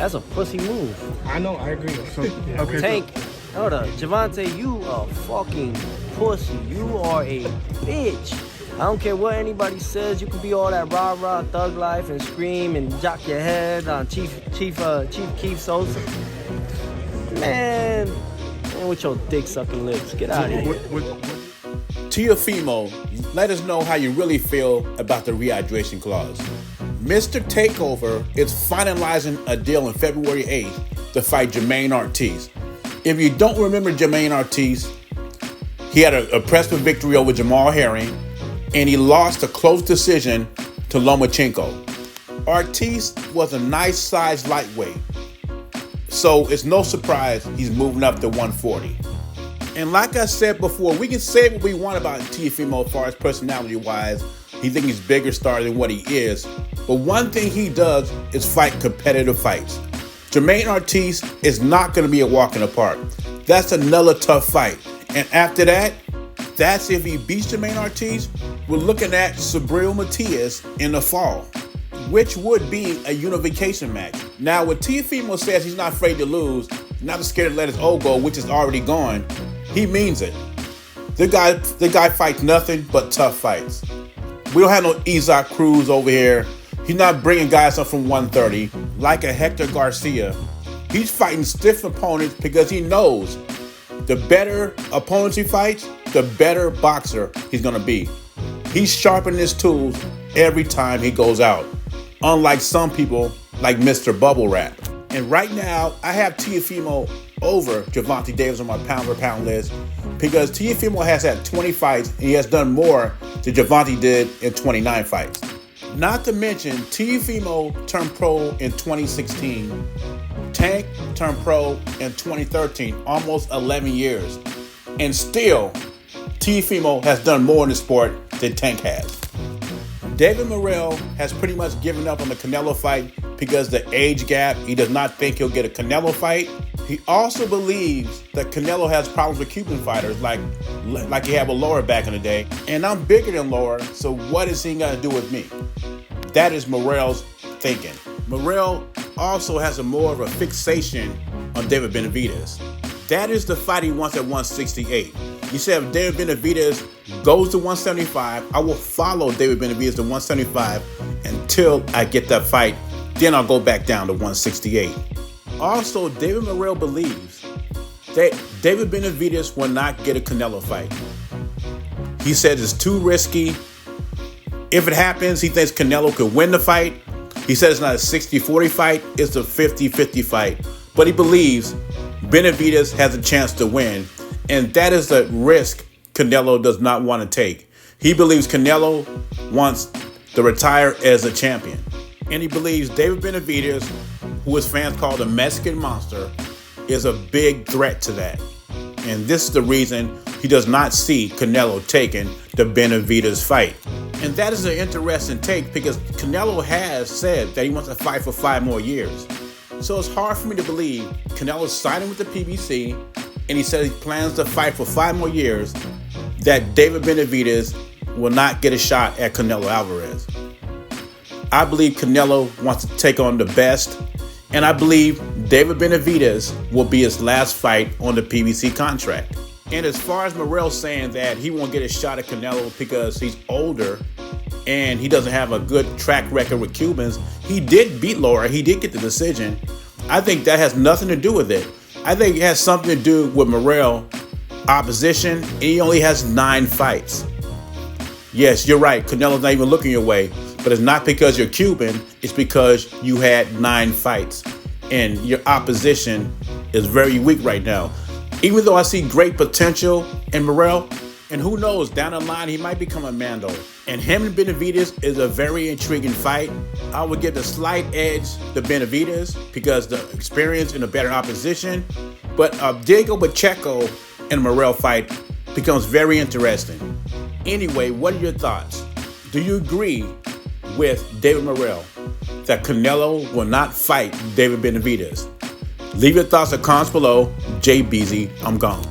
That's a pussy move. I know, I agree. So, okay, Tank, hold up. Javante, you a fucking pussy. You are a bitch. I don't care what anybody says. You can be all that rah-rah thug life and scream and jock your head on Chief Keith Sosa. Man, with your dick-sucking lips. Get out of here. Teofimo, let us know how you really feel about the rehydration clause. Mr. Takeover is finalizing a deal on February 8th to fight Jermaine Ortiz. If you don't remember Jermaine Ortiz, he had a impressive victory over Jamal Herring, and he lost a close decision to Lomachenko. Ortiz was a nice-sized lightweight, so it's no surprise he's moving up to 140. And like I said before, we can say what we want about Teofimo as far as personality-wise. He thinks he's bigger star than what he is. But one thing he does is fight competitive fights. Jermaine Ortiz is not going to be a walk in the park. That's another tough fight. And after that, that's if he beats Jermaine Ortiz, we're looking at Subriel Matias in the fall, which would be a unification match. Now, when Teofimo says he's not afraid to lose, not scared to let his old go, which is already gone, he means it. The guy fights nothing but tough fights. We don't have no Isaac Cruz over here. He's not bringing guys up from 130 like a Hector Garcia. He's fighting stiff opponents because he knows the better opponents he fights, the better boxer he's going to be. He's sharpening his tools every time he goes out, unlike some people like Mr. Bubble Wrap. And right now, I have Teofimo over Gervonta Davis on my pound-for-pound list because Teofimo has had 20 fights and he has done more than Gervonta did in 29 fights. Not to mention, Teofimo turned pro in 2016. Tank turned pro in 2013, almost 11 years. And still, Teofimo has done more in the sport than Tank has. David Morrell has pretty much given up on the Canelo fight because the age gap. He does not think he'll get a Canelo fight. He also believes that Canelo has problems with Cuban fighters like he had with Laura back in the day. And I'm bigger than Laura, so what is he got to do with me? That is Morrell's thinking. Morrell also has more of a fixation on David Benavidez. That is the fight he wants at 168. He said if David Benavidez goes to 175, I will follow David Benavidez to 175 until I get that fight. Then I'll go back down to 168. Also, David Morrell believes that David Benavidez will not get a Canelo fight. He said it's too risky. If it happens, he thinks Canelo could win the fight. He said it's not a 60-40 fight, it's a 50-50 fight. But he believes Benavidez has a chance to win, and that is a risk Canelo does not want to take. He believes Canelo wants to retire as a champion. And he believes David Benavidez, who his fans call the Mexican Monster, is a big threat to that. And this is the reason he does not see Canelo taking the Benavidez fight. And that is an interesting take because Canelo has said that he wants to fight for 5 more years. So it's hard for me to believe Canelo's signing with the PBC and he said he plans to fight for 5 more years, that David Benavidez will not get a shot at Canelo Alvarez. I believe Canelo wants to take on the best, and I believe David Benavidez will be his last fight on the PBC contract. And as far as Morrell saying that he won't get a shot at Canelo because he's older and he doesn't have a good track record with Cubans, he did beat Laura. He did get the decision. I think that has nothing to do with it. I think it has something to do with Morrell opposition. He only has 9 fights. Yes, you're right. Canelo's not even looking your way. But it's not because you're Cuban. It's because you had 9 fights. And your opposition is very weak right now. Even though I see great potential in Morrell, and who knows, down the line, he might become a Mando. And him and Benavidez is a very intriguing fight. I would give the slight edge to Benavidez because the experience and the better opposition. But Diego Pacheco in a Morrell fight becomes very interesting. Anyway, what are your thoughts? Do you agree with David Morrell that Canelo will not fight David Benavidez? Leave your thoughts in comments below. Jay Beasy, I'm gone.